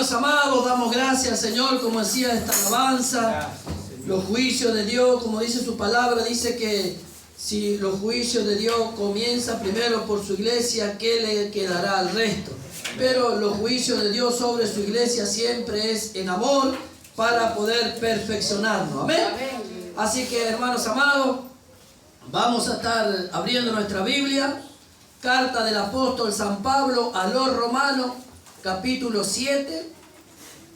Hermanos amados, damos gracias al Señor como hacía esta alabanza. Los juicios de Dios, como dice su palabra, dice que si los juicios de Dios comienzan primero por su iglesia, ¿qué le quedará al resto? Pero los juicios de Dios sobre su iglesia siempre es en amor para poder perfeccionarnos. Amén. Así que, hermanos amados, vamos a estar abriendo nuestra Biblia. Carta del apóstol San Pablo a los Romanos, capítulo 7,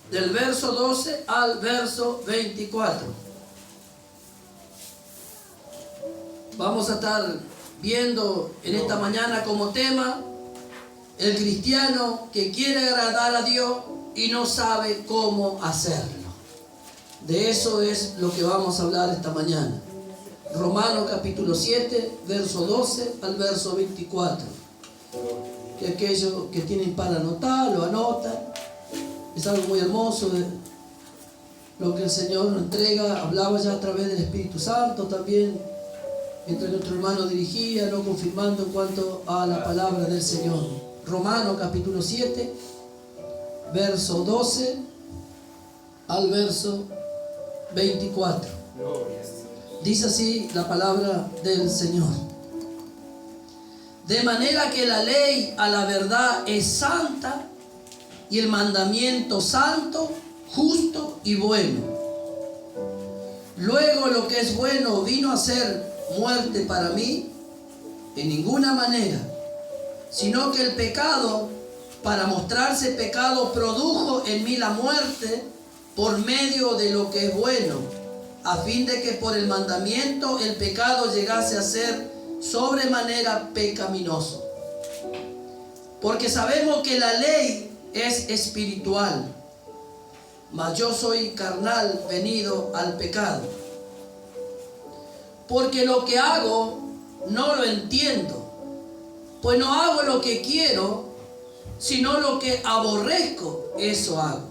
del verso 12 al verso 24. Vamos a estar viendo en esta mañana como tema el cristiano que quiere agradar a Dios y no sabe cómo hacerlo. De eso es lo que vamos a hablar esta mañana. Romanos capítulo 7, verso 12 al verso 24. Que aquellos que tienen para anotar, lo anotan. Es algo muy hermoso de lo que el Señor nos entrega. Hablaba ya a través del Espíritu Santo también, mientras nuestro hermano dirigía, no confirmando en cuanto a la palabra del Señor. Romanos capítulo 7, verso 12 al verso 24. Dice así la palabra del Señor. De manera que la ley a la verdad es santa y el mandamiento santo, justo y bueno. Luego lo que es bueno vino a ser muerte para mí en ninguna manera, sino que el pecado, para mostrarse pecado, produjo en mí la muerte por medio de lo que es bueno, a fin de que por el mandamiento el pecado llegase a ser sobremanera pecaminoso. Porque sabemos que la ley es espiritual, mas yo soy carnal, venido al pecado. Porque lo que hago no lo entiendo, pues no hago lo que quiero, sino lo que aborrezco, eso hago.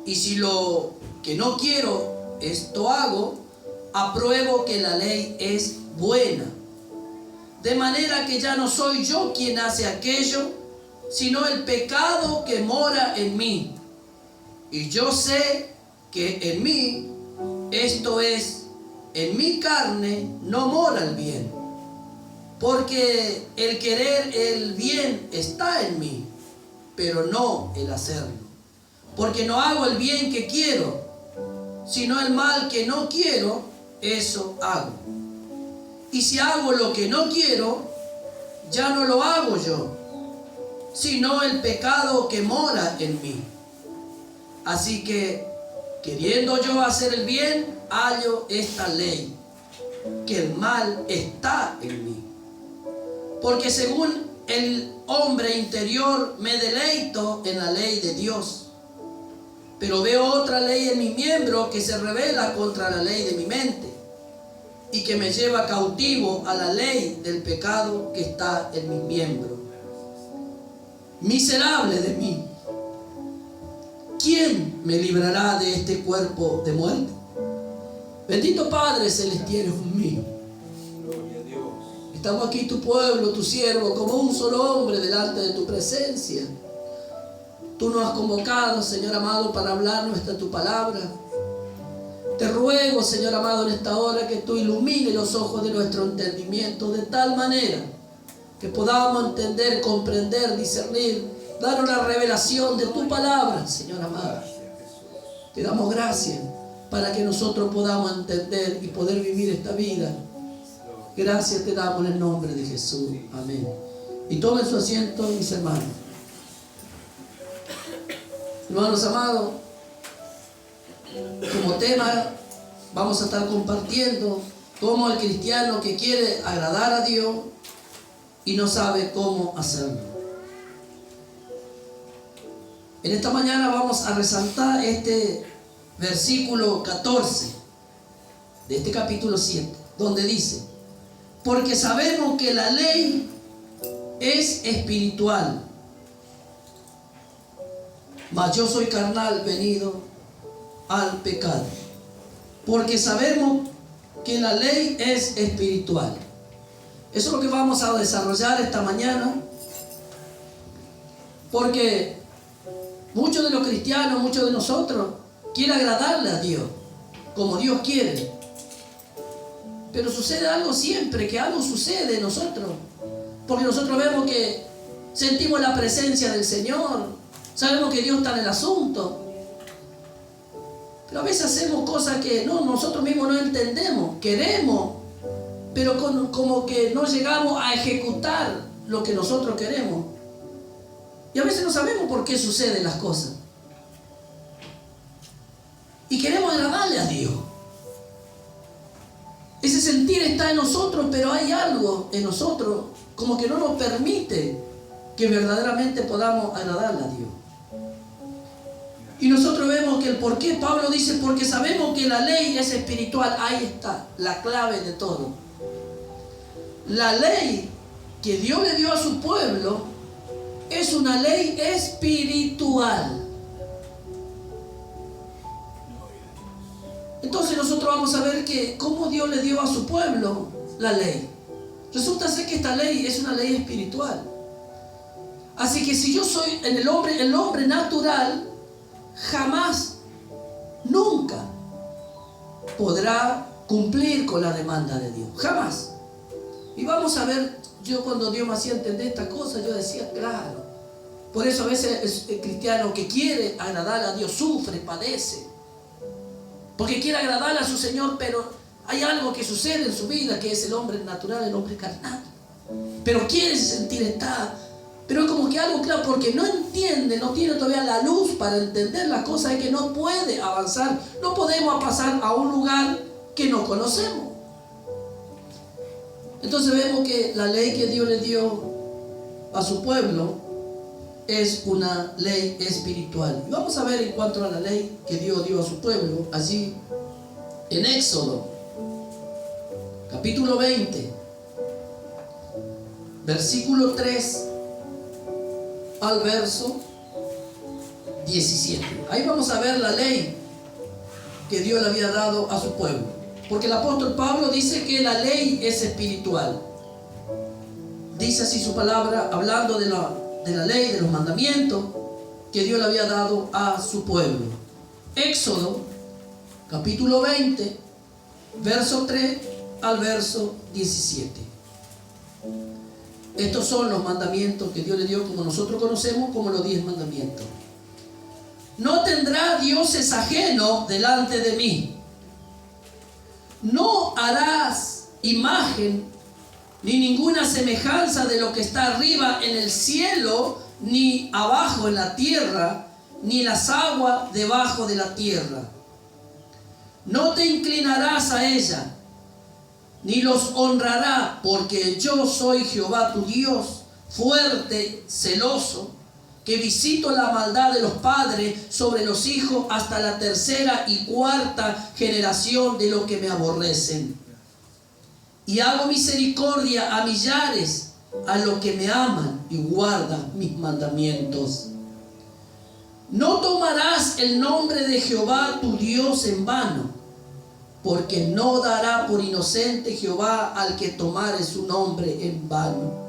Y si lo que no quiero, esto hago, apruebo que la ley es buena. De manera que ya no soy yo quien hace aquello, sino el pecado que mora en mí. Y yo sé que en mí, esto es, en mi carne, no mora el bien. Porque el querer el bien está en mí, pero no el hacerlo. Porque no hago el bien que quiero, sino el mal que no quiero, eso hago. Y si hago lo que no quiero, ya no lo hago yo, sino el pecado que mora en mí. Así que, queriendo yo hacer el bien, hallo esta ley, que el mal está en mí. Porque según el hombre interior me deleito en la ley de Dios, pero veo otra ley en mi miembro que se rebela contra la ley de mi mente y que me lleva cautivo a la ley del pecado que está en mi miembro. Miserable de mí, ¿quién me librará de este cuerpo de muerte? Bendito Padre celestial, Dios mío. Estamos aquí, tu pueblo, tu siervo, como un solo hombre delante de tu presencia. Tú nos has convocado, Señor amado, para hablarnos esta tu palabra. Te ruego, Señor amado, en esta hora que tú ilumines los ojos de nuestro entendimiento de tal manera que podamos entender, comprender, discernir, dar una revelación de tu palabra, Señor amado. Te damos gracias para que nosotros podamos entender y poder vivir esta vida. Gracias te damos en el nombre de Jesús. Amén. Y tomen su asiento, mis hermanos. Hermanos amados, como tema vamos a estar compartiendo cómo el cristiano que quiere agradar a Dios y no sabe cómo hacerlo. En esta mañana vamos a resaltar este versículo 14 de este capítulo 7, donde dice: porque sabemos que la ley es espiritual, mas yo soy carnal, venido al pecado. Porque sabemos que la ley es espiritual. Eso es lo que vamos a desarrollar esta mañana. Porque Muchos de los cristianos, muchos de nosotros, quieren agradarle a Dios, como Dios quiere. Pero sucede algo siempre, que algo sucede en nosotros. Porque nosotros vemos que sentimos la presencia del Señor, sabemos que Dios está en el asunto. Pero a veces hacemos cosas que nosotros mismos no entendemos, queremos, pero como que no llegamos a ejecutar lo que nosotros queremos. Y a veces no sabemos por qué suceden las cosas. Y queremos agradarle a Dios. Ese sentir está en nosotros, pero hay algo en nosotros como que no nos permite que verdaderamente podamos agradarle a Dios. Y nosotros vemos que el por qué Pablo dice, porque sabemos que la ley es espiritual. Ahí está la clave de todo. La ley que Dios le dio a su pueblo es una ley espiritual. Entonces nosotros vamos a ver que cómo Dios le dio a su pueblo la ley. Resulta ser que esta ley es una ley espiritual. Así que si yo soy el hombre natural, jamás, nunca podrá cumplir con la demanda de Dios. Jamás. Y vamos a ver, yo cuando Dios me hacía entender esta cosa, yo decía, claro. Por eso a veces el cristiano que quiere agradar a Dios sufre, padece. Porque quiere agradarle a su Señor, pero hay algo que sucede en su vida, que es el hombre natural, el hombre carnal. Pero quiere sentir esta... Pero es como que algo claro, porque no entiende, no tiene todavía la luz para entender las cosas, es que no puede avanzar. No podemos pasar a un lugar que no conocemos. Entonces vemos que la ley que Dios le dio a su pueblo es una ley espiritual. Y vamos a ver en cuanto a la ley que Dios dio a su pueblo, allí en Éxodo, capítulo 20, versículo 3 al verso 17. Ahí vamos a ver la ley que Dios le había dado a su pueblo. Porque el apóstol Pablo dice que la ley es espiritual. Dice así su palabra, hablando de la ley, de los mandamientos que Dios le había dado a su pueblo. Éxodo, capítulo 20, verso 3 al verso 17. Estos son los mandamientos que Dios le dio, como nosotros conocemos, como los 10 mandamientos. No tendrá dioses ajenos delante de mí. No harás imagen ni ninguna semejanza de lo que está arriba en el cielo, ni abajo en la tierra, ni las aguas debajo de la tierra. No te inclinarás a ella, ni los honrará, porque yo soy Jehová tu Dios, fuerte, celoso, que visito la maldad de los padres sobre los hijos hasta la tercera y cuarta generación de los que me aborrecen. Y hago misericordia a millares, a los que me aman y guardan mis mandamientos. No tomarás el nombre de Jehová tu Dios en vano, porque no dará por inocente Jehová al que tomare su nombre en vano.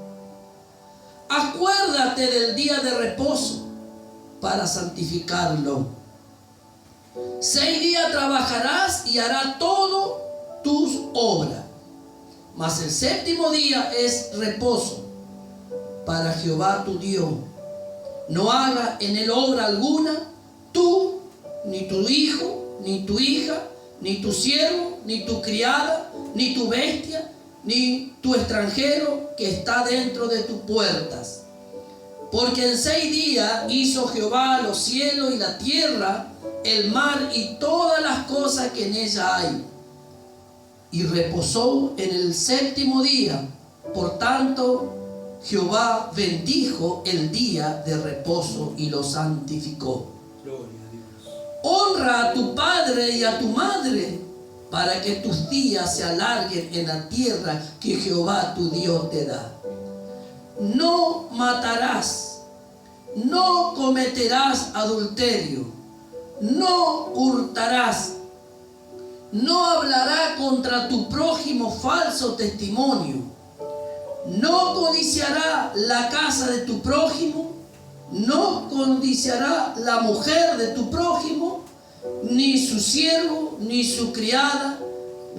Acuérdate del día de reposo para santificarlo. 6 días trabajarás y harás todo tus obras, mas el 7º día es reposo para Jehová tu Dios. No haga en él obra alguna, tú, ni tu hijo, ni tu hija, ni tu siervo, ni tu criada, ni tu bestia, ni tu extranjero que está dentro de tus puertas. Porque en 6 días hizo Jehová los cielos y la tierra, el mar y todas las cosas que en ella hay. Y reposó en el 7º día. Por tanto, Jehová bendijo el día de reposo y lo santificó. Gloria a Dios. Honra a tu padre y a tu madre, para que tus días se alarguen en la tierra que Jehová tu Dios te da. No matarás, no cometerás adulterio, no hurtarás, no hablarás contra tu prójimo falso testimonio, no codiciará la casa de tu prójimo, no codiciará la mujer de tu prójimo, ni su siervo, ni su criada,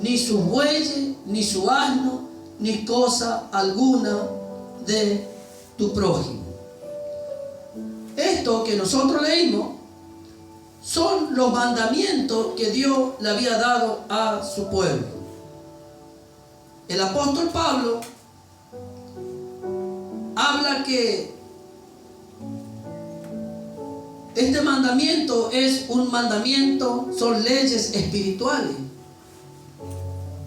ni sus bueyes, ni su asno, ni cosa alguna de tu prójimo. Esto que nosotros leímos son los mandamientos que Dios le había dado a su pueblo. El apóstol Pablo habla que este mandamiento es un mandamiento, son leyes espirituales.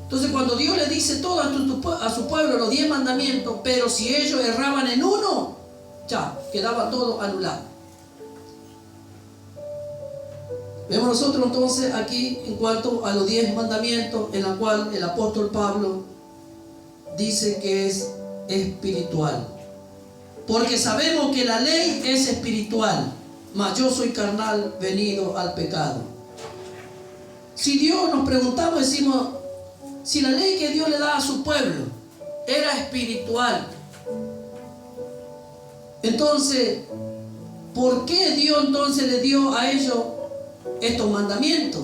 Entonces cuando Dios le dice todo a su pueblo, los 10 mandamientos, pero si ellos erraban en uno, ya, quedaba todo anulado. Vemos nosotros entonces aquí en cuanto a los 10 mandamientos, en la cual el apóstol Pablo dice que es espiritual. Porque sabemos que la ley es espiritual, mas yo soy carnal, venido al pecado. Si Dios, nos preguntamos, decimos, si la ley que Dios le da a su pueblo era espiritual, entonces, ¿por qué Dios entonces le dio a ellos estos mandamientos?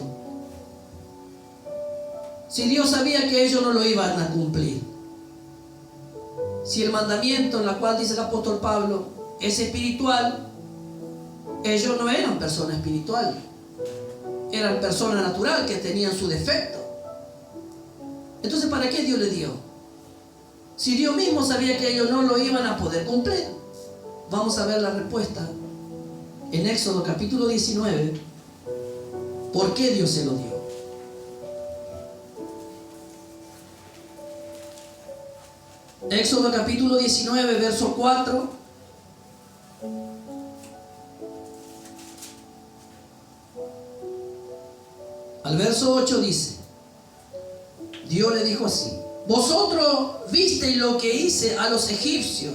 Si Dios sabía que ellos no lo iban a cumplir. Si el mandamiento en la cual dice el apóstol Pablo es espiritual, ellos no eran personas espirituales, eran personas naturales que tenían su defecto. Entonces, ¿para qué Dios le dio? Si Dios mismo sabía que ellos no lo iban a poder cumplir. Vamos a ver la respuesta en Éxodo capítulo 19. ¿Por qué Dios se lo dio? Éxodo capítulo 19, verso 4. Al verso 8 dice, Dios le dijo así: vosotros visteis lo que hice a los egipcios,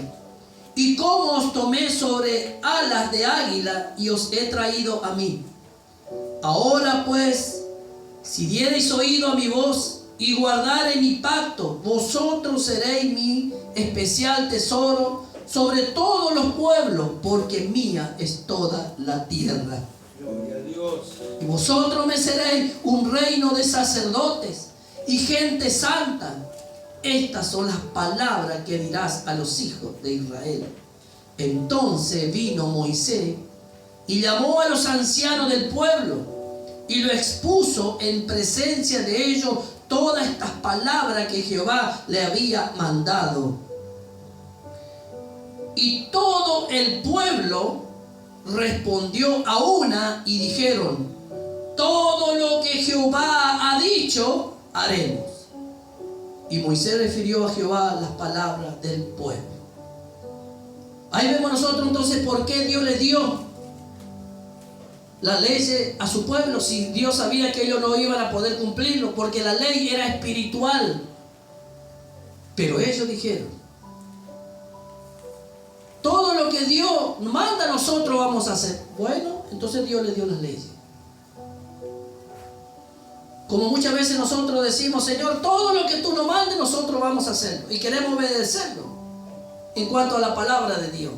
y cómo os tomé sobre alas de águila y os he traído a mí. Ahora pues, si diereis oído a mi voz y guardareis mi pacto, vosotros seréis mi especial tesoro sobre todos los pueblos, porque mía es toda la tierra. Gloria a Dios. Y vosotros me seréis un reino de sacerdotes y gente santa. Estas son las palabras que dirás a los hijos de Israel. Entonces vino Moisés y llamó a los ancianos del pueblo y lo expuso en presencia de ellos todas estas palabras que Jehová le había mandado. Y todo el pueblo respondió a una y dijeron: todo lo que Jehová ha dicho, haremos. Y Moisés refirió a Jehová las palabras del pueblo. Ahí vemos nosotros entonces por qué Dios le dio la ley a su pueblo, si Dios sabía que ellos no iban a poder cumplirlo, porque la ley era espiritual. Pero ellos dijeron: todo lo que Dios manda a nosotros vamos a hacer. Bueno, entonces Dios le dio las leyes. Como muchas veces nosotros decimos: Señor, todo lo que tú nos mandes nosotros vamos a hacerlo, y queremos obedecerlo en cuanto a la palabra de Dios.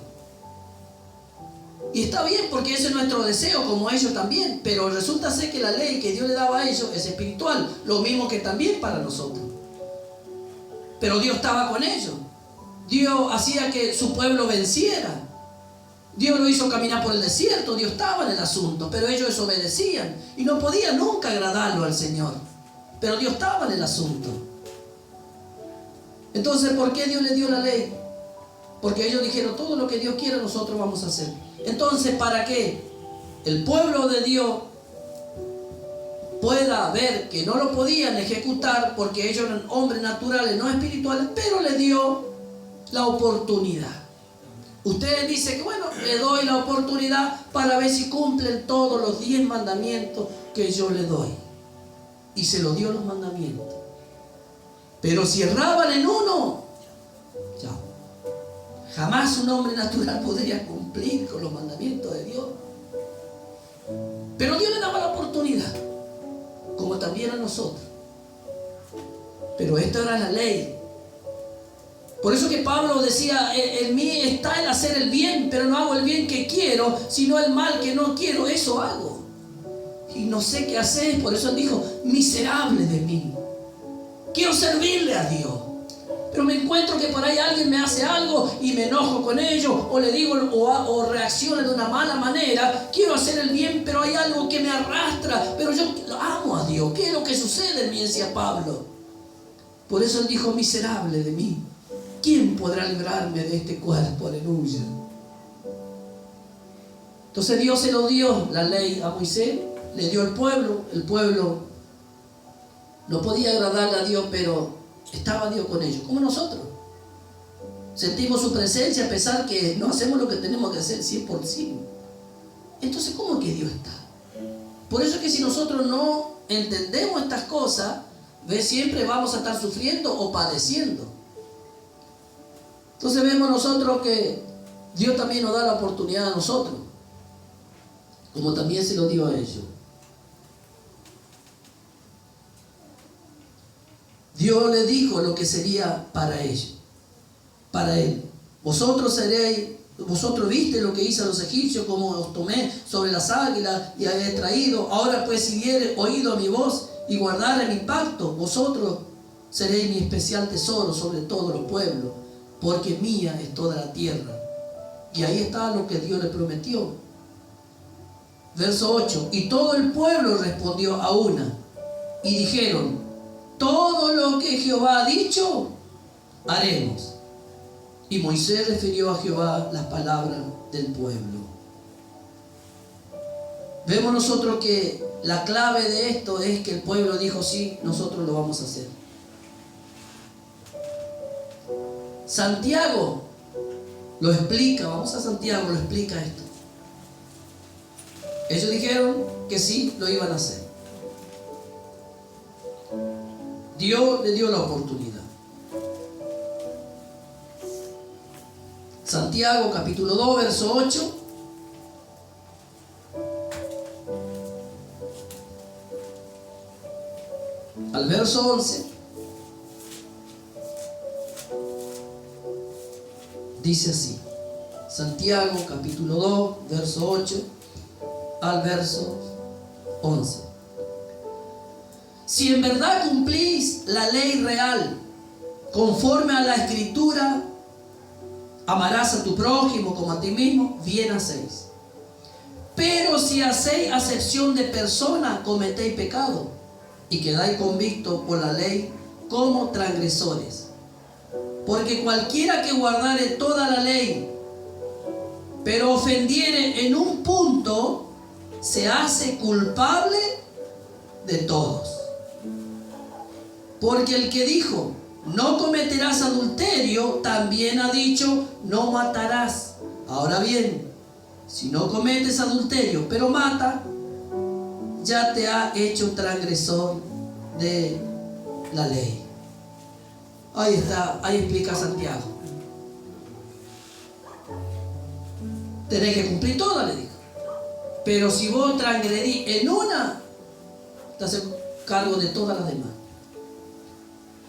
Y está bien, porque ese es nuestro deseo, como ellos también. Pero resulta ser que la ley que Dios le daba a ellos es espiritual, lo mismo que también para nosotros. Pero Dios estaba con ellos. Dios hacía que su pueblo venciera. Dios lo hizo caminar por el desierto. Dios estaba en el asunto, pero ellos desobedecían y no podían nunca agradarlo al Señor. Pero Dios estaba en el asunto. Entonces, ¿por qué Dios le dio la ley? Porque ellos dijeron: todo lo que Dios quiere nosotros vamos a hacer. Entonces, para que el pueblo de Dios pueda ver que no lo podían ejecutar, porque ellos eran hombres naturales, no espirituales, pero le dio la oportunidad. Usted dice que bueno, le doy la oportunidad para ver si cumplen todos los 10 mandamientos que yo le doy. Y se los dio los mandamientos. Pero si erraban en uno, ya, jamás un hombre natural podría cumplir con los mandamientos de Dios. Pero Dios le daba la oportunidad, como también a nosotros. Pero esta era la ley. Por eso que Pablo decía, en mí está el hacer el bien, pero no hago el bien que quiero, sino el mal que no quiero, eso hago. Y no sé qué hacer, por eso él dijo, miserable de mí. Quiero servirle a Dios. Pero me encuentro que por ahí alguien me hace algo y me enojo con ellos, o le digo, o reacciono de una mala manera. Quiero hacer el bien, pero hay algo que me arrastra. Pero yo amo a Dios. ¿Qué es lo que sucede en mí? Decía Pablo. Por eso él dijo, miserable de mí. ¿Quién podrá librarme de este cuerpo? Aleluya. Entonces Dios se lo dio la ley a Moisés, le dio al pueblo. El pueblo no podía agradarle a Dios, pero estaba Dios con ellos, como nosotros. Sentimos su presencia a pesar que no hacemos lo que tenemos que hacer 100%. Entonces, ¿cómo que Dios está? Por eso es que si nosotros no entendemos estas cosas, siempre vamos a estar sufriendo o padeciendo. Entonces vemos nosotros que Dios también nos da la oportunidad a nosotros, como también se lo dio a ellos. Dios le dijo lo que sería para ellos, para él. Vosotros viste lo que hice a los egipcios, como os tomé sobre las águilas y habéis traído. Ahora pues, si hubiereis oído a mi voz y guardare mi pacto, vosotros seréis mi especial tesoro sobre todos los pueblos, porque mía es toda la tierra. Y ahí está lo que Dios le prometió. Verso 8. Y todo el pueblo respondió a una y dijeron, todo lo que Jehová ha dicho, haremos. Y Moisés refirió a Jehová las palabras del pueblo. Vemos nosotros que la clave de esto es que el pueblo dijo, sí, nosotros lo vamos a hacer. Santiago lo explica, vamos a Santiago, lo explica esto. Ellos dijeron que sí, lo iban a hacer. Dios le dio la oportunidad. Santiago capítulo 2, verso 8. Al verso 11. Dice así. Santiago capítulo 2, verso 8 al verso 11. Si en verdad cumplís la ley real, conforme a la escritura, amarás a tu prójimo como a ti mismo, bien hacéis. Pero si hacéis acepción de persona, cometéis pecado y quedáis convictos por la ley como transgresores. Porque cualquiera que guardare toda la ley, pero ofendiere en un punto, se hace culpable de todos. Porque el que dijo, no cometerás adulterio, también ha dicho, no matarás. Ahora bien, si no cometes adulterio, pero mata, ya te ha hecho transgresor de la ley. Ahí está, ahí explica Santiago. Tenés que cumplir toda, le dijo. Pero si vos transgredís en una, te haces cargo de todas las demás.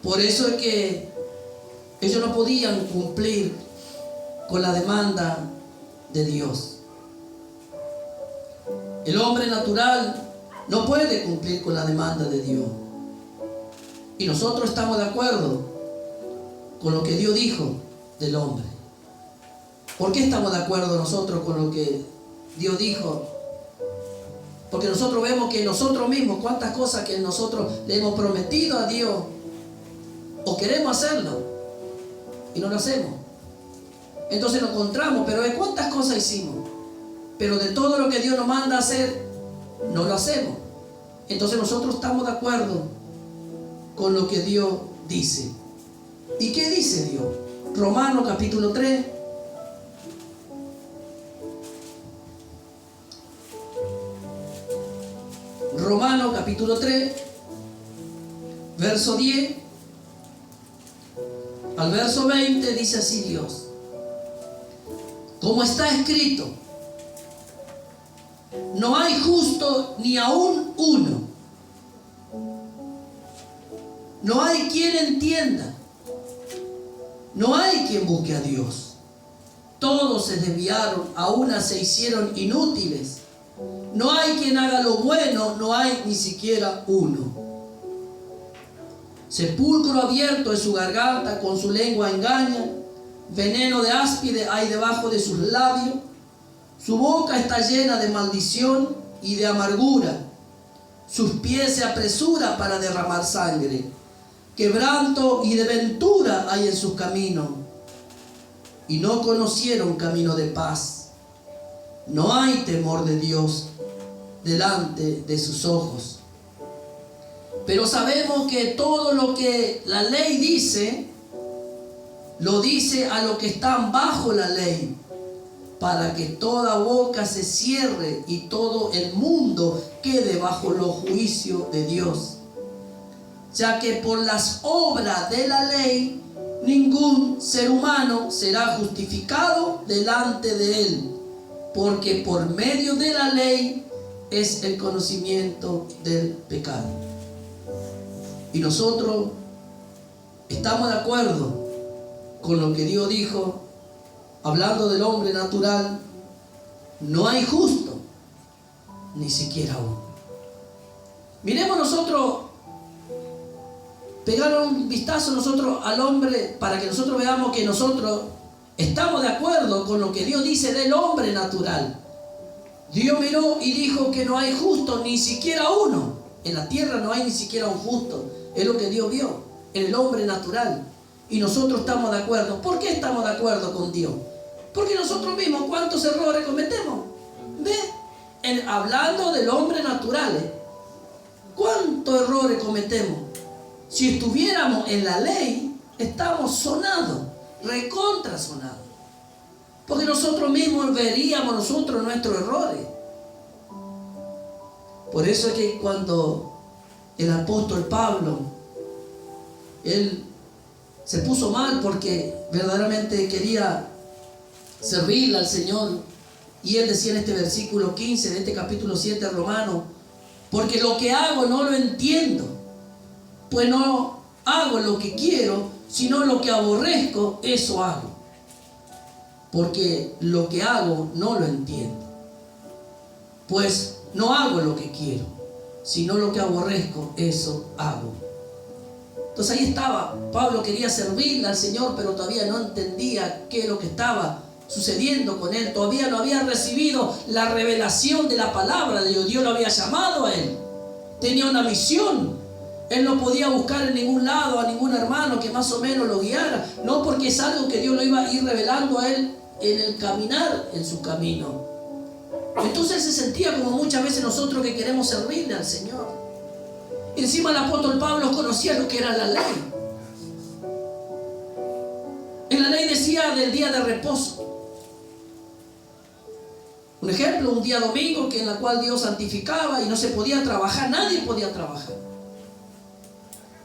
Por eso es que ellos no podían cumplir con la demanda de Dios. El hombre natural no puede cumplir con la demanda de Dios. Y nosotros estamos de acuerdo con lo que Dios dijo del hombre. ¿Por qué estamos de acuerdo nosotros con lo que Dios dijo? Porque nosotros vemos que nosotros mismos, cuántas cosas que nosotros le hemos prometido a Dios, o queremos hacerlo y no lo hacemos. Entonces nos encontramos, pero de cuántas cosas hicimos, pero de todo lo que Dios nos manda a hacer, no lo hacemos. Entonces nosotros estamos de acuerdo con lo que Dios dice. ¿Y qué dice Dios? Romanos capítulo 3. Romanos capítulo 3, verso 10 al verso 20 dice así Dios: como está escrito, no hay justo ni aún uno, no hay quien entienda, no hay quien busque a Dios. Todos se desviaron, a una se hicieron inútiles. No hay quien haga lo bueno, no hay ni siquiera uno. Sepulcro abierto es su garganta, con su lengua engaña. Veneno de áspide hay debajo de sus labios. Su boca está llena de maldición y de amargura. Sus pies se apresuran para derramar sangre. Quebranto y desventura hay en sus caminos. Y no conocieron camino de paz. No hay temor de Dios delante de sus ojos. Pero sabemos que todo lo que la ley dice, lo dice a los que están bajo la ley, para que toda boca se cierre y todo el mundo quede bajo los juicios de Dios. Ya que por las obras de la ley, ningún ser humano será justificado delante de él, porque por medio de la ley es el conocimiento del pecado. Y nosotros estamos de acuerdo con lo que Dios dijo, hablando del hombre natural: no hay justo, ni siquiera uno. Miremos nosotros, pegar un vistazo nosotros al hombre, para que nosotros veamos que nosotros estamos de acuerdo con lo que Dios dice del hombre natural. Dios miró y dijo que no hay justo, ni siquiera uno. En la tierra no hay ni siquiera un justo. Es lo que Dios vio en el hombre natural. Y nosotros estamos de acuerdo. ¿Por qué estamos de acuerdo con Dios? Porque nosotros mismos, ¿cuántos errores cometemos? ¿Ve? Hablando del hombre natural, ¿cuántos errores cometemos? Si estuviéramos en la ley, estamos sonados, recontra sonados. Porque nosotros mismos veríamos nosotros nuestros errores. Por eso es que cuando el apóstol Pablo, él se puso mal porque verdaderamente quería servirle al Señor, y él decía en este versículo 15 de este capítulo 7 de Romanos: porque lo que hago no lo entiendo, pues no hago lo que quiero, sino lo que aborrezco, eso hago. Porque lo que hago no lo entiendo, pues no hago lo que quiero, sino lo que aborrezco, eso hago. Entonces ahí estaba, Pablo quería servirle al Señor, pero todavía no entendía qué es lo que estaba sucediendo con él. Todavía no había recibido la revelación de la palabra de Dios. Dios lo había llamado a él, tenía una misión. Él no podía buscar en ningún lado a ningún hermano que más o menos lo guiara, no, porque es algo que Dios lo iba a ir revelando a él en el caminar en su camino. Entonces él se sentía como muchas veces nosotros, que queremos servirle al Señor. Encima el apóstol Pablo conocía lo que era la ley. En la ley decía del día de reposo. Un ejemplo, un día domingo en la cual Dios santificaba y no se podía trabajar, nadie podía trabajar.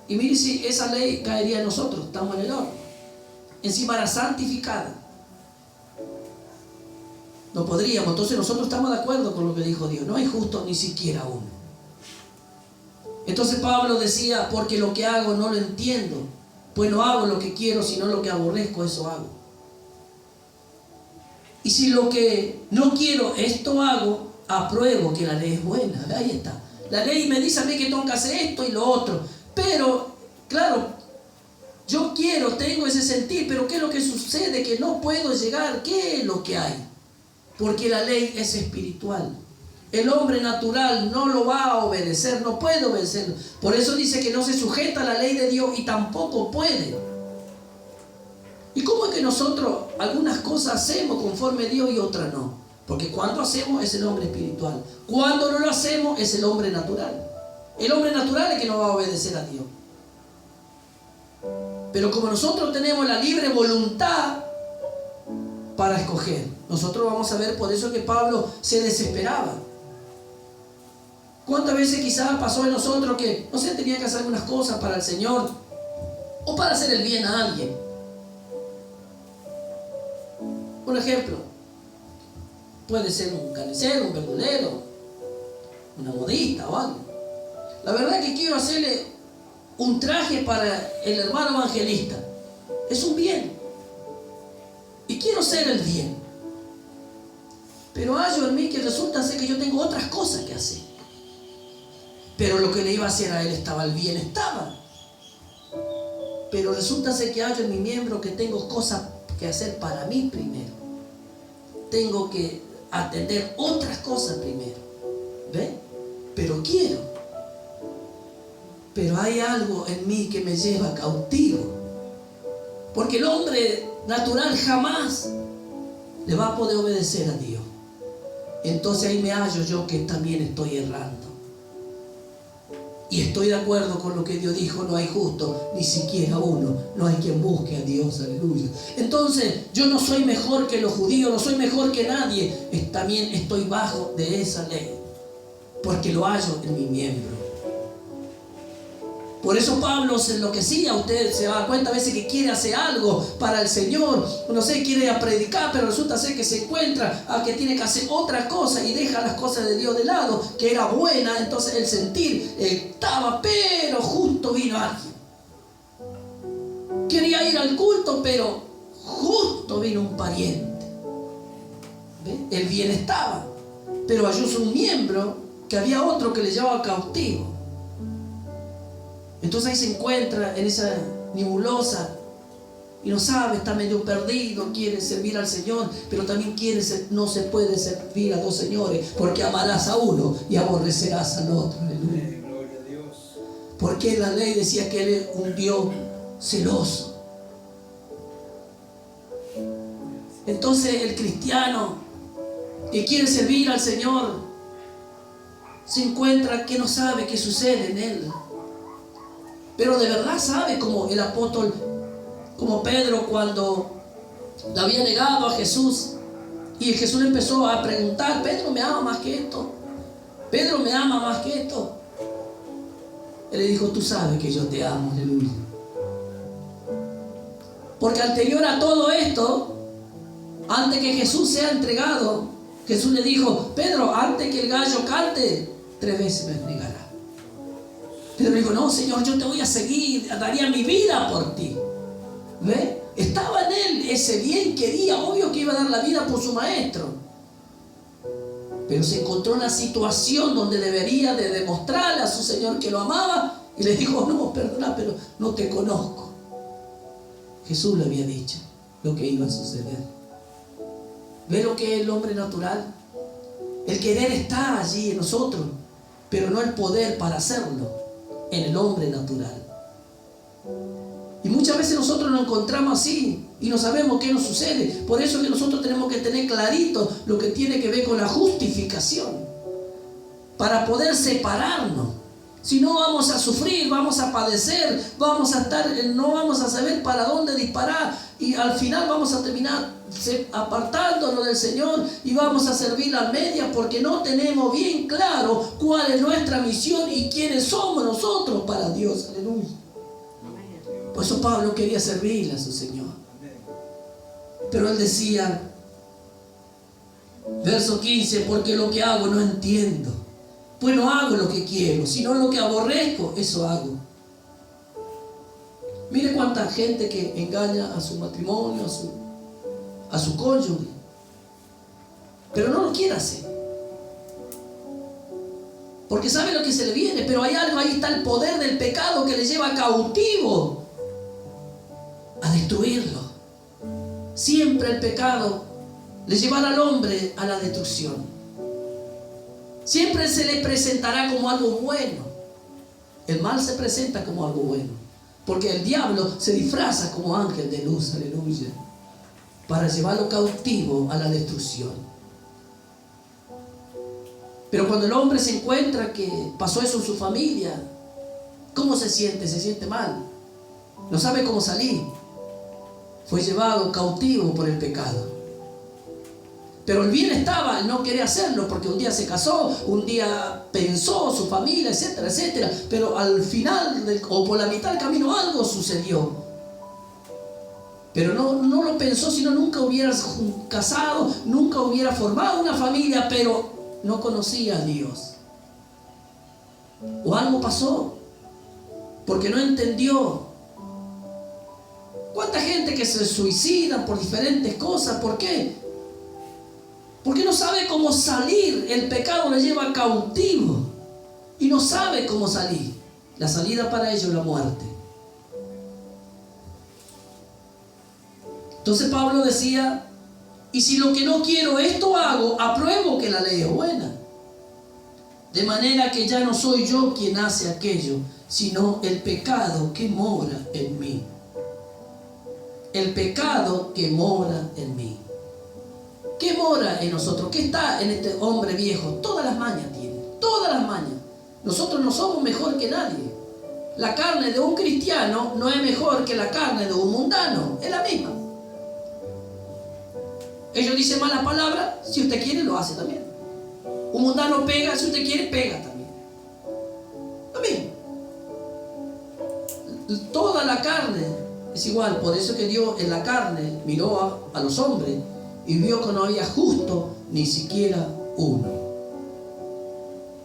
Y mire si esa ley caería en nosotros, estamos en el horno. Encima era santificada. No podríamos. Entonces nosotros estamos de acuerdo con lo que dijo Dios. No hay justo ni siquiera uno. Entonces Pablo decía: porque lo que hago no lo entiendo, pues no hago lo que quiero, sino lo que aborrezco, eso hago. Y si lo que no quiero, esto hago, apruebo que la ley es buena. Ahí está. La ley me dice a mí que tengo que hacer esto y lo otro. Pero, claro, yo quiero, tengo ese sentir, pero ¿qué es lo que sucede? Que no puedo llegar. ¿Qué es lo que hay? Porque la ley es espiritual. El hombre natural no lo va a obedecer, no puede obedecerlo. Por eso dice que no se sujeta a la ley de Dios y tampoco puede. ¿Y cómo es que nosotros algunas cosas hacemos conforme a Dios y otras no? Porque cuando hacemos es el hombre espiritual. Cuando no lo hacemos es el hombre natural. El hombre natural es que no va a obedecer a Dios. Pero como nosotros tenemos la libre voluntad para escoger, nosotros vamos a ver, por eso que Pablo se desesperaba. ¿Cuántas veces quizás pasó en nosotros que, no sé, tenía que hacer algunas cosas para el Señor o para hacer el bien a alguien? Un ejemplo, puede ser un carnicero, un verdulero, una modista o algo. La verdad es que quiero hacerle un traje para el hermano evangelista. Es un bien. quiero hacer el bien. Pero hallo en mí que resulta ser que yo tengo otras cosas que hacer. Pero lo que le iba a hacer a él estaba, el bien estaba. Pero resulta ser que hallo en mi miembro que tengo cosas que hacer para mí primero. Tengo que atender otras cosas primero. ¿Ve? Pero quiero. Pero hay algo en mí que me lleva cautivo. Porque el hombre natural jamás le va a poder obedecer a Dios. Entonces ahí me hallo yo que también estoy errando. Y estoy de acuerdo con lo que Dios dijo: no hay justo, ni siquiera uno. No hay quien busque a Dios, aleluya. Entonces yo no soy mejor que los judíos, no soy mejor que nadie. También estoy bajo de esa ley, porque lo hallo en mi miembro. Por eso Pablo se enloquecía. Usted se da cuenta a veces que quiere hacer algo para el Señor, no sé, quiere ir a predicar, pero resulta ser que se encuentra a que tiene que hacer otra cosa y deja las cosas de Dios de lado, que era buena. Entonces el sentir estaba, pero justo vino alguien. Quería ir al culto, pero justo vino un pariente. ¿Ve? El bien estaba, pero halló un miembro que había otro que le llevaba cautivo. Entonces ahí se encuentra en esa nebulosa y no sabe, está medio perdido, quiere servir al Señor, pero también no se puede servir a dos señores, porque amarás a uno y aborrecerás al otro. Aleluya. Gloria a Dios. Porque la ley decía que Él es un Dios celoso. Entonces el cristiano que quiere servir al Señor se encuentra que no sabe qué sucede en él. Pero de verdad sabe, como el apóstol, como Pedro, cuando le había negado a Jesús y Jesús le empezó a preguntar: Pedro, ¿me ama más que esto? Pedro, ¿me ama más que esto? Él le dijo: tú sabes que yo te amo, aleluya. Porque anterior a todo esto, antes que Jesús sea entregado, Jesús le dijo: Pedro, antes que el gallo cante, 3 veces me negarás. Pedro dijo: no, Señor, yo te voy a seguir, daría mi vida por ti. ¿Ve? Estaba en él ese bien, quería, obvio que iba a dar la vida por su maestro. Pero se encontró en una situación donde debería de demostrarle a su Señor que lo amaba, y le dijo: no, perdona, pero no te conozco. Jesús le había dicho lo que iba a suceder. ¿Ve lo que es el hombre natural? El querer está allí en nosotros, pero no el poder para hacerlo en el hombre natural. Y muchas veces nosotros nos encontramos así y no sabemos qué nos sucede. Por eso es que nosotros tenemos que tener clarito lo que tiene que ver con la justificación, para poder separarnos. Si no, vamos a sufrir, vamos a padecer, vamos a estar, no vamos a saber para dónde disparar, y al final vamos a terminar apartándonos del Señor y vamos a servir a medias, porque no tenemos bien claro cuál es nuestra misión y quiénes somos nosotros para Dios. Aleluya. Por eso Pablo quería servirle a su Señor. Pero él decía, verso 15: porque lo que hago no entiendo, pues no hago lo que quiero, sino lo que aborrezco, eso hago. Mire cuánta gente que engaña a su matrimonio, a su cónyuge, pero no lo quiere hacer, porque sabe lo que se le viene. Pero hay algo, ahí está el poder del pecado que le lleva cautivo a destruirlo. Siempre el pecado le llevará al hombre a la destrucción. Siempre se le presentará como algo bueno. El mal se presenta como algo bueno, porque el diablo se disfraza como ángel de luz, aleluya, para llevarlo cautivo a la destrucción. Pero cuando el hombre se encuentra que pasó eso en su familia, ¿cómo se siente? Se siente mal, no sabe cómo salir. Fue llevado cautivo por el pecado. Pero el bien estaba, él no quería hacerlo, porque un día se casó, un día pensó su familia, etcétera, etcétera. Pero al final, o por la mitad del camino, algo sucedió. Pero no lo pensó, sino nunca hubiera casado, nunca hubiera formado una familia, pero no conocía a Dios. O algo pasó, porque no entendió ¿Cuánta gente que se suicida por diferentes cosas? ¿Por qué? Porque no sabe cómo salir. El pecado le lleva cautivo y no sabe cómo salir. La salida para ellos es la muerte. Entonces Pablo decía: y si lo que no quiero esto hago, apruebo que la ley es buena. De manera que ya no soy yo quien hace aquello, sino el pecado que mora en mí. El pecado que mora en mí. ¿Qué mora en nosotros? ¿Qué está en este hombre viejo? Todas las mañas tiene, todas las mañas. Nosotros no somos mejor que nadie. La carne de un cristiano no es mejor que la carne de un mundano, es la misma. Ellos dicen malas palabras, si usted quiere lo hace también. Un mundano pega, si usted quiere pega también. Lo mismo. Toda la carne es igual. Por eso que Dios en la carne miró a los hombres y vio que no había justo ni siquiera uno.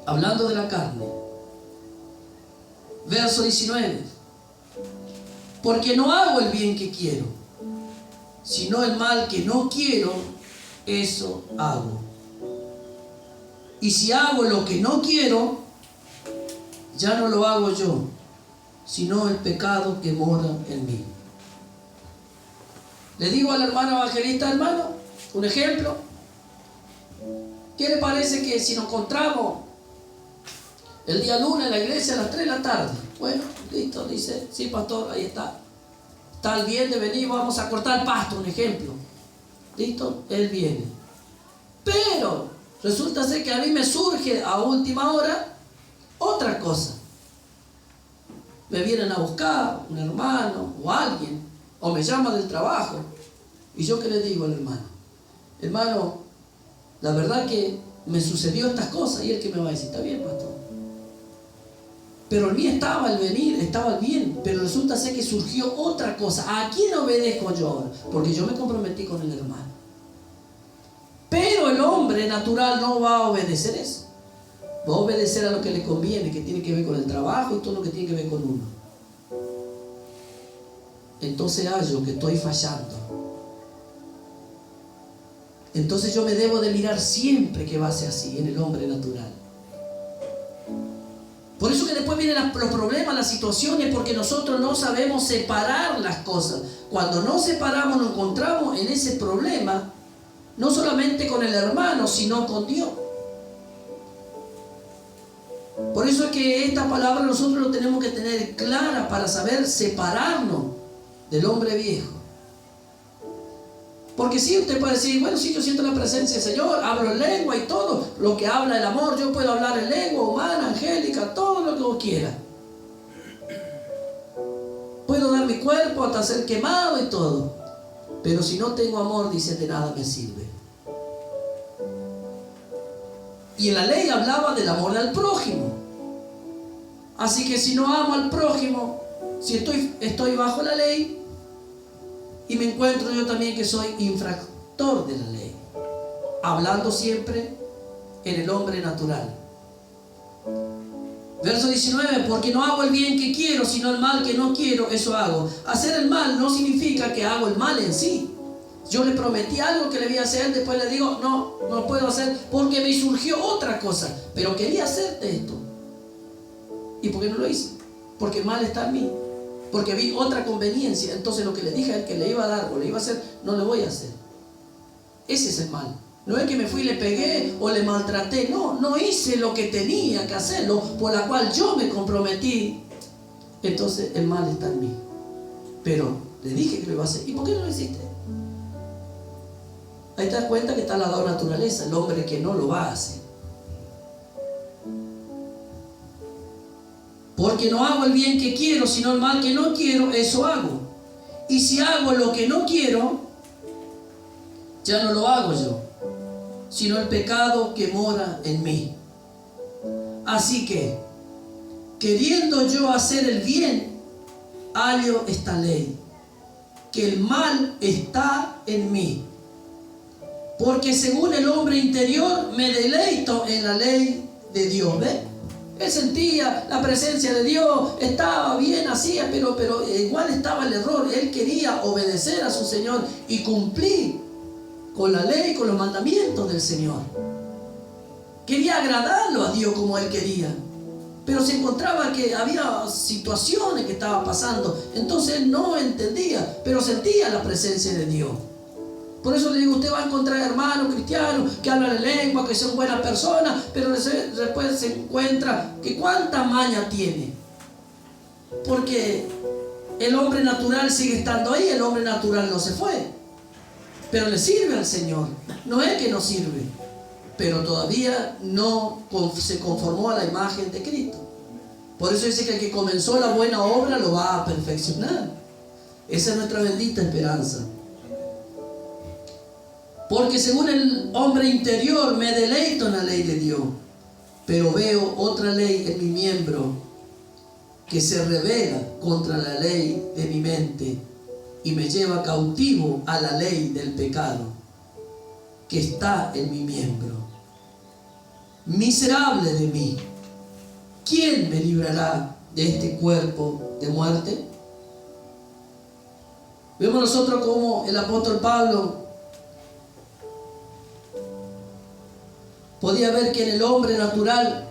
Hablando de la carne, verso 19: porque no hago el bien que quiero, sino el mal que no quiero, eso hago. Y si hago lo que no quiero, ya no lo hago yo, sino el pecado que mora en mí. Le digo al hermano evangelista: hermano, un ejemplo. ¿Qué le parece que si nos encontramos el día lunes en la iglesia a las 3 de la tarde? Bueno, listo, dice, sí pastor, ahí está. Está el bien de venir, vamos a cortar el pasto, un ejemplo. Listo, él viene. Pero resulta ser que a mí me surge a última hora otra cosa. Me vienen a buscar un hermano o alguien, o me llama del trabajo. ¿Y yo qué le digo al hermano? Hermano, la verdad que me sucedió estas cosas. Y él que me va a decir: está bien, pastor. Pero en mí estaba el venir, estaba el bien. Pero resulta ser que surgió otra cosa. ¿A quién obedezco yo ahora? Porque yo me comprometí con el hermano. Pero el hombre natural no va a obedecer eso. Va a obedecer a lo que le conviene, que tiene que ver con el trabajo y todo lo que tiene que ver con uno. Entonces hallo que estoy fallando. Entonces yo me debo de mirar siempre que va a ser así en el hombre natural. Por eso que después vienen los problemas, las situaciones, porque nosotros no sabemos separar las cosas. Cuando no separamos, nos encontramos en ese problema, no solamente con el hermano, sino con Dios. Por eso es que esta palabra nosotros lo tenemos que tener clara para saber separarnos del hombre viejo. Porque si usted puede decir: bueno, si yo siento la presencia del Señor, hablo en lengua y todo, lo que habla el amor, yo puedo hablar en lengua humana, angélica, todo lo que vos quieras. Puedo dar mi cuerpo hasta ser quemado y todo. Pero si no tengo amor, dice, de nada me sirve. Y en la ley hablaba del amor al prójimo. Así que si no amo al prójimo, si estoy bajo la ley, y me encuentro yo también que soy infractor de la ley, hablando siempre en el hombre natural. Verso 19: porque no hago el bien que quiero, sino el mal que no quiero, eso hago. Hacer el mal no significa que hago el mal en sí. Yo le prometí algo que le voy a hacer, después le digo: no lo puedo hacer porque me surgió otra cosa, pero quería hacerte esto. ¿Y por qué no lo hice? Porque el mal está en mí. Porque vi otra conveniencia. Entonces lo que le dije a él que le iba a dar o le iba a hacer, no lo voy a hacer. Ese es el mal. No es que me fui y le pegué o le maltraté. No hice lo que tenía que hacerlo, por la cual yo me comprometí. Entonces el mal está en mí. Pero le dije que lo iba a hacer. ¿Y por qué no lo hiciste? Ahí te das cuenta que está la dada naturaleza, el hombre que no lo va a hacer. Porque no hago el bien que quiero, sino el mal que no quiero, eso hago. Y si hago lo que no quiero, ya no lo hago yo, sino el pecado que mora en mí. Así que, queriendo yo hacer el bien, hallo esta ley, que el mal está en mí. Porque según el hombre interior me deleito en la ley de Dios. ¿Ve? Él sentía la presencia de Dios, estaba bien, hacía, pero igual estaba el error. Él quería obedecer a su Señor y cumplir con la ley, con los mandamientos del Señor. Quería agradarlo a Dios como él quería, pero se encontraba que había situaciones que estaban pasando. Entonces él no entendía, pero sentía la presencia de Dios. Por eso le digo, usted va a encontrar hermanos cristianos que hablan en lengua, que son buenas personas, pero después se encuentra que cuánta maña tiene. Porque el hombre natural sigue estando ahí, el hombre natural no se fue, pero le sirve al Señor. No es que no sirve, pero todavía no se conformó a la imagen de Cristo. Por eso dice que el que comenzó la buena obra lo va a perfeccionar. Esa es nuestra bendita esperanza. Porque según el hombre interior me deleito en la ley de Dios, pero veo otra ley en mi miembro que se rebela contra la ley de mi mente y me lleva cautivo a la ley del pecado que está en mi miembro. Miserable de mí, ¿quién me librará de este cuerpo de muerte? Vemos nosotros como el apóstol Pablo podía ver que en el hombre natural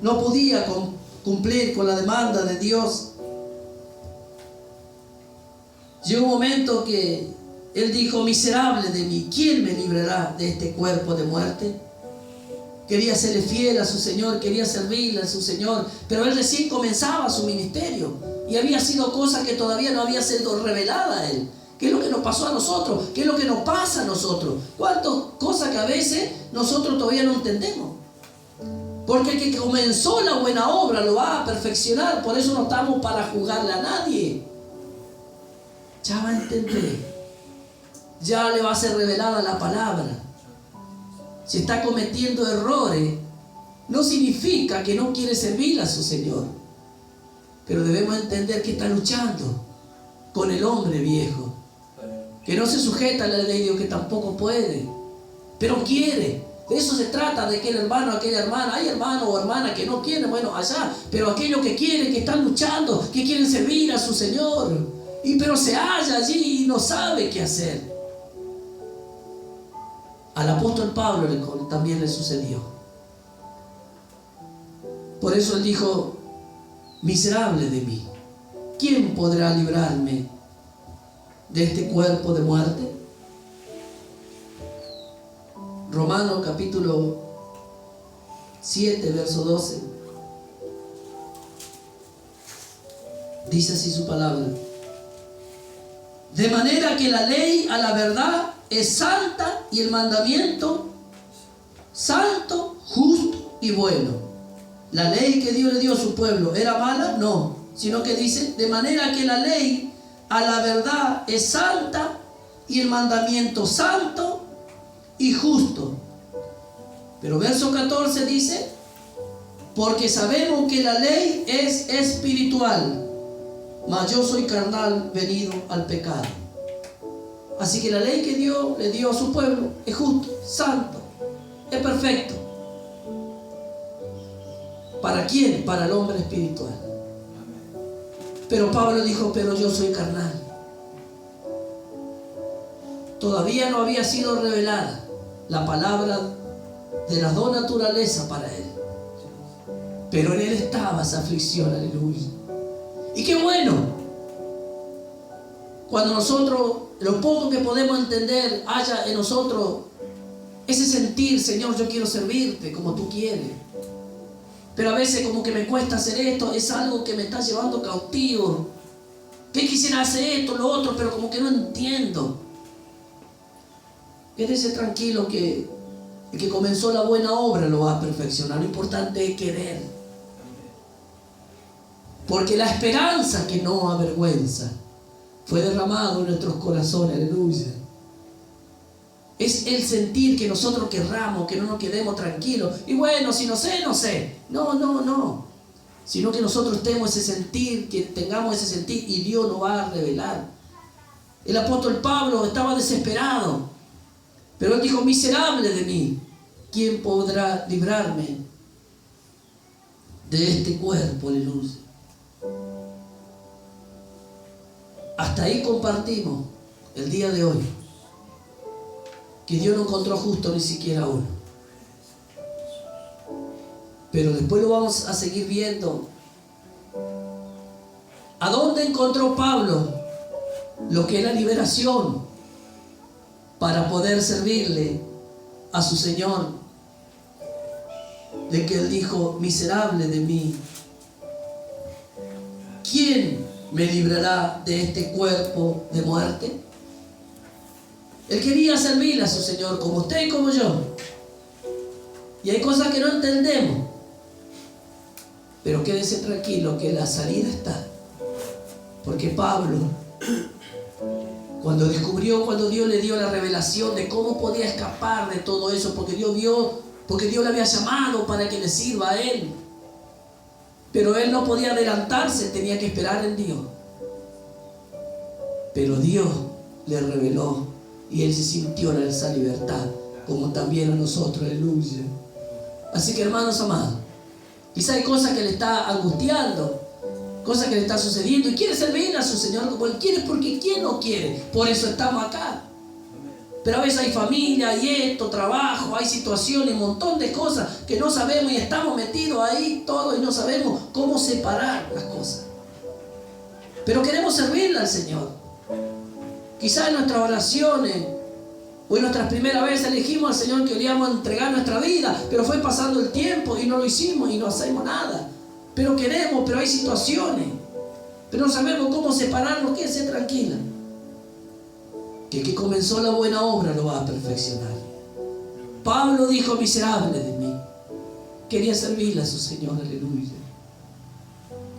no podía cumplir con la demanda de Dios. Llegó un momento que él dijo, miserable de mí, ¿quién me librará de este cuerpo de muerte? Quería serle fiel a su Señor, quería servirle a su Señor, pero él recién comenzaba su ministerio y había sido cosas que todavía no había sido revelada a él. ¿Qué es lo que nos pasó a nosotros? ¿Qué es lo que nos pasa a nosotros? ¿Cuántas cosas que a veces nosotros todavía no entendemos? Porque el que comenzó la buena obra lo va a perfeccionar. Por eso no estamos para juzgarle a nadie. Ya va a entender. Ya le va a ser revelada la palabra. Si está cometiendo errores, no significa que no quiere servir a su Señor. Pero debemos entender que está luchando con el hombre viejo, que no se sujeta a la ley de Dios, que tampoco puede, pero quiere. De eso se trata, de que el hermano, aquella hermana, hay hermano o hermana que no quieren, bueno, allá, pero aquellos que quieren, que están luchando, que quieren servir a su Señor, pero se halla allí y no sabe qué hacer. Al apóstol Pablo también le sucedió. Por eso él dijo, miserable de mí, ¿quién podrá librarme de este cuerpo de muerte? Romanos capítulo 7, verso 12. Dice así su palabra. De manera que la ley a la verdad es santa y el mandamiento santo, justo y bueno. La ley que Dios le dio a su pueblo, ¿era mala? No, sino que dice, de manera que la ley a la verdad es santa y el mandamiento santo y justo. Pero verso 14 dice, porque sabemos que la ley es espiritual, mas yo soy carnal, venido al pecado. Así que la ley que Dios le dio a su pueblo es justo, santo, es perfecto. ¿Para quién? Para el hombre espiritual. Pero Pablo dijo, pero yo soy carnal. Todavía no había sido revelada la palabra de las dos naturalezas para él. Pero en él estaba esa aflicción, aleluya. Y qué bueno, cuando nosotros, lo poco que podemos entender, haya en nosotros ese sentir, Señor, yo quiero servirte como tú quieres. Pero a veces como que me cuesta hacer esto, es algo que me está llevando cautivo. Que quisiera hacer esto, lo otro, pero como que no entiendo. Quédese tranquilo que el que comenzó la buena obra lo va a perfeccionar. Lo importante es querer. Porque la esperanza que no avergüenza fue derramado en nuestros corazones, aleluya. Es el sentir que nosotros querramos, que no nos quedemos tranquilos. Y bueno, si no sé, no sé. No. Sino que nosotros tenemos ese sentir, que tengamos ese sentir y Dios nos va a revelar. El apóstol Pablo estaba desesperado. Pero él dijo, miserable de mí, ¿quién podrá librarme de este cuerpo, aleluya. Hasta ahí compartimos el día de hoy, que Dios no encontró justo ni siquiera uno. Pero después lo vamos a seguir viendo. ¿A dónde encontró Pablo lo que era liberación para poder servirle a su Señor? De que él dijo: miserable de mí, ¿quién me librará de este cuerpo de muerte? Él quería servirle a su Señor como usted y como yo. Y hay cosas que no entendemos, pero quédese tranquilo que la salida está. Porque Pablo, cuando Dios le dio la revelación de cómo podía escapar de todo eso, porque Dios le había llamado para que le sirva a él, pero él no podía adelantarse, tenía que esperar en Dios. Pero Dios le reveló y él se sintió en esa libertad, como también a nosotros, aleluya. Así que, hermanos amados, quizá hay cosas que le está angustiando, cosas que le está sucediendo, y quiere servir a su Señor como él quiere, porque ¿quién no quiere? Por eso estamos acá. Pero a veces hay familia, hay esto, trabajo, hay situaciones, un montón de cosas que no sabemos, y estamos metidos ahí todos y no sabemos cómo separar las cosas. Pero queremos servirle al Señor. Quizás en nuestras oraciones o en nuestras primeras veces elegimos al Señor que queríamos entregar nuestra vida, pero fue pasando el tiempo y no lo hicimos y no hacemos nada. Pero queremos, pero hay situaciones, pero no sabemos cómo separarnos. Quédese tranquila, que el que comenzó la buena obra lo va a perfeccionar. Pablo dijo: miserable de mí. Quería servirle a su Señor, aleluya.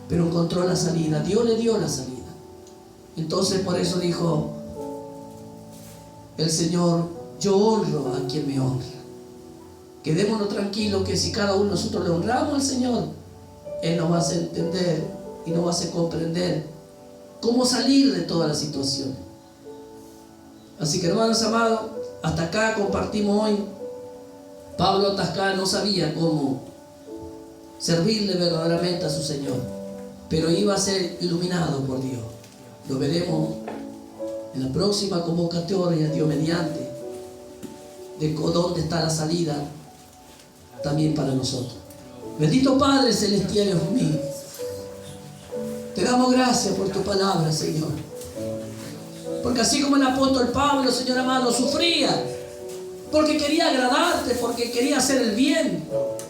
Pero encontró la salida, Dios le dio la salida. Entonces por eso dijo el Señor: yo honro a quien me honra. Quedémonos tranquilos que si cada uno de nosotros le honramos al Señor, Él nos va a hacer entender y nos va a hacer comprender cómo salir de toda la situación. Así que, hermanos amados, hasta acá compartimos hoy. Pablo hasta acá no sabía cómo servirle verdaderamente a su Señor, pero iba a ser iluminado por Dios. Lo veremos en la próxima convocatoria, Dios mediante, de dónde está la salida también para nosotros. Bendito Padre Celestial, Dios mío, te damos gracias por tu palabra, Señor. Porque así como el apóstol Pablo, Señor amado, sufría porque quería agradarte, porque quería hacer el bien,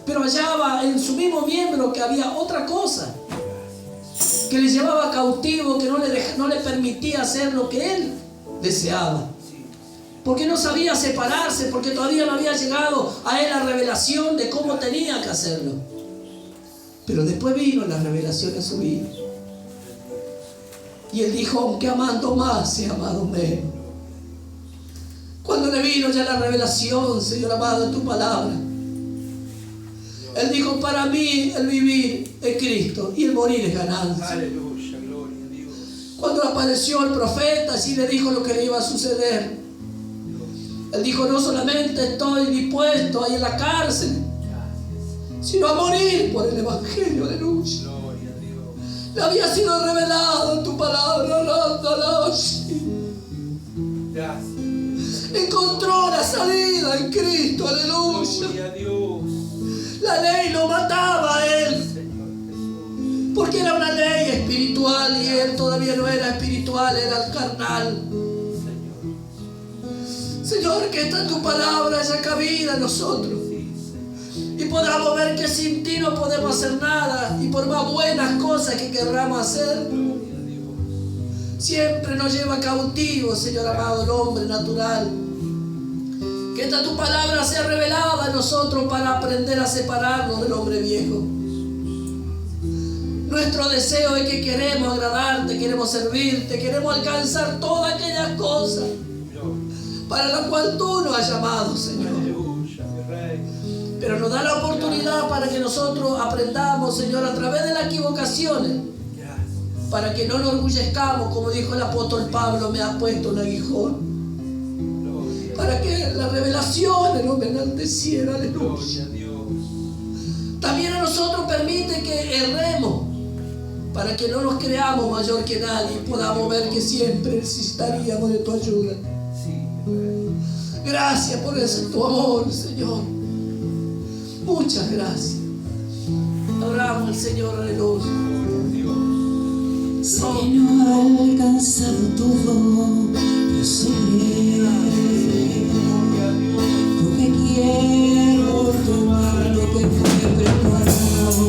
pero hallaba en su mismo miembro que había otra cosa que le llevaba cautivo, que no le permitía hacer lo que él deseaba, porque no sabía separarse, porque todavía no había llegado a él la revelación de cómo tenía que hacerlo. Pero después vino la revelación en su vida, y él dijo: aunque amando más, he amado menos. Cuando le vino ya la revelación, Señor amado, en tu palabra, él dijo: para mí el vivir es Cristo y el morir es ganancia. Aleluya, gloria a Dios. Cuando apareció el profeta, así le dijo lo que le iba a suceder. Él dijo: no solamente estoy dispuesto ahí en la cárcel, sino a morir por el Evangelio. Aleluya. Gloria a Dios. Le había sido revelado en tu palabra. Gracias. Encontró la salida en Cristo. Aleluya. Gloria a Dios. La ley lo mataba a él, Señor Jesús. porque era una ley espiritual y él todavía no era espiritual, era carnal. Señor, que esta tu palabra haya cabida en nosotros y podamos ver que sin ti no podemos hacer nada, y por más buenas cosas que querramos hacer, siempre nos lleva cautivo, Señor amado, el hombre natural. Que esta tu palabra sea revelada en nosotros para aprender a separarnos del hombre viejo. Nuestro deseo es que queremos agradarte, queremos servirte, queremos alcanzar todas aquellas cosas para las cuales tú nos has llamado, Señor. Aleluya, mi Rey. Pero nos da la oportunidad para que nosotros aprendamos, Señor, a través de las equivocaciones, Gracias. para que no nos orgullezcamos, como dijo el apóstol Pablo: me has puesto un aguijón, Gloria. para que la revelación no me enalteciera. Aleluya. Gloria a Dios. También a nosotros permite que que erremos, para que no nos creamos mayor que nadie y podamos ver que siempre necesitaríamos de tu ayuda. Gracias por ese tu amor, Señor. Muchas gracias. Adoramos al Señor, aleluya. Sé que no ha alcanzado todo, pero seguiré, porque quiero tomar lo que fue preparado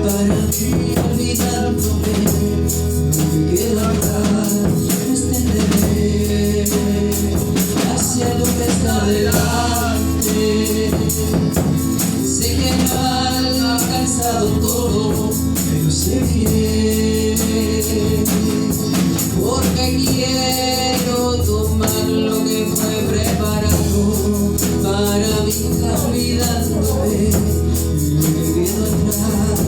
para mí, olvidándome lo que queda atrás. Me extenderé hacia lo que está delante. Sé que no ha alcanzado todo, pero seguiré, porque quiero tomar lo que fue preparado para mí, olvidándome lo que quedó atrás.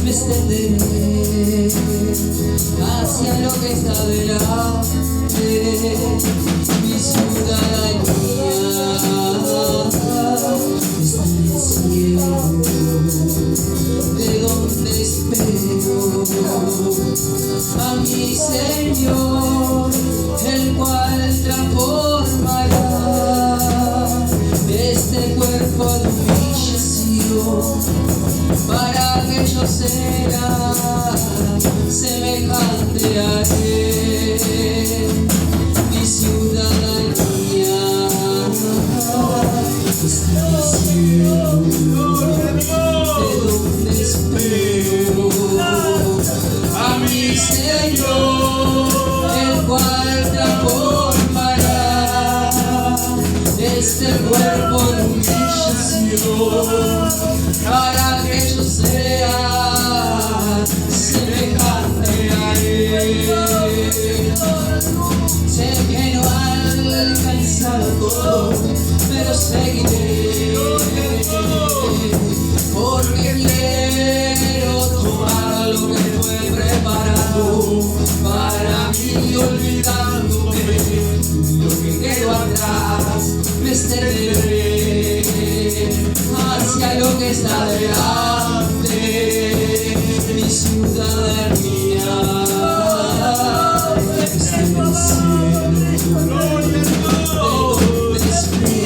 Me extenderé hacia lo que está delante. Mi ciudadanía está en el cielo, de donde espero a mi Señor, el cual transformará este cuerpo de humillación para que yo sea semejante a Él. Mi ciudadanía está en el cielo, de donde espero a mi Señor, el cual transformará este cuerpo de humillación para que yo sea semejante a Él. Sé que no ha alcanzado todo, pero seguiré, porque quiero tomar lo que fue preparado para mí, olvidándome lo que quedó atrás. Me extenderé hacia lo que está delante. Mi ciudadanía está en el cielo, de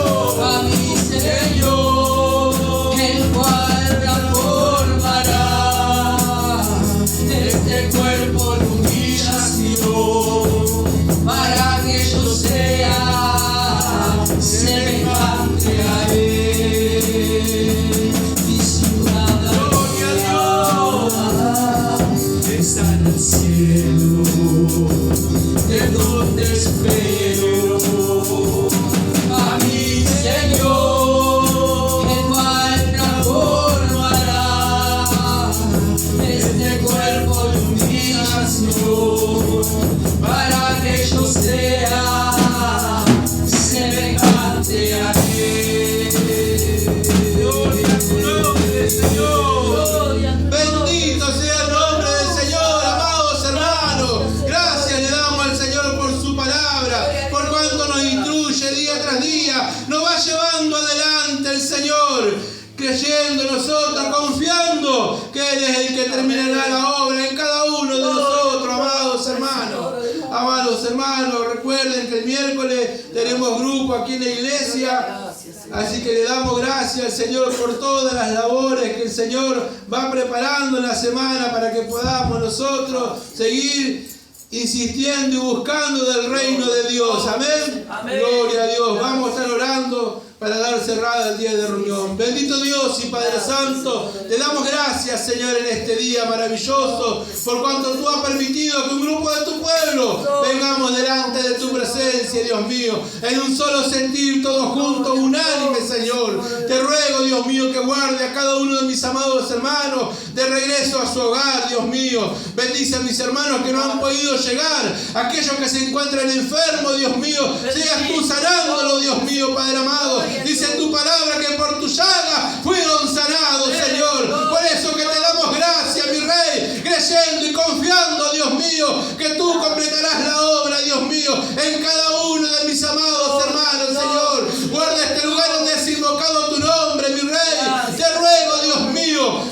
donde espero a mi Señor, el cual transformará este cuerpo de humillación para que yo sea semejante a Él. Mi ciudadanía está en el cielo, de donde espero a mi Señor, el cual transformará este cuerpo de humillación para que yo sea semejante a Él. Gloria a tu nombre, Señor. Bendito sea el nombre del Señor, amados hermanos. Gracias le damos al Señor por su palabra, por cuanto nos instruye día tras día, nos va llevando adelante el Señor, creyendo nosotros, confiando que Él es el que terminará la obra en cada uno de nosotros, amados hermanos. Amados hermanos, recuerden que el miércoles tenemos grupo aquí en la iglesia. Así que le damos gracias al Señor por todas las labores que el Señor va preparando en la semana para que podamos nosotros seguir insistiendo y buscando del reino de Dios. Amén. Amén. Gloria a Dios. Vamos a estar orando para dar cerrada el día de reunión. Bendito Dios y Padre Santo, te damos gracias, Señor, en este día maravilloso, por cuanto tú has permitido que un grupo de tu pueblo vengamos delante de tu presencia, Dios mío, en un solo sentir, todos juntos, unánime, Señor. Te ruego, Dios mío, que guarde a cada uno de mis amados hermanos de regreso a su hogar, Dios mío. Bendice a mis hermanos que no han podido llegar, aquellos que se encuentran enfermos, Dios mío, seas tú sanándolo, Dios mío, Padre amado. Dice tu palabra que por tu llaga fueron sanados, Señor. Por eso que te damos gracias, mi Rey, creyendo y confiando, Dios mío, que tú completarás la obra, Dios mío, en cada uno de mis amados hermanos, Señor. Guarda este lugar donde has invocado tu nombre, mi Rey. Te ruego, Dios mío,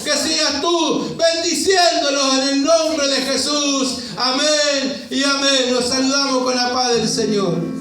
bendiciéndolos en el nombre de Jesús. Amén y amén. Los saludamos con la paz del Señor.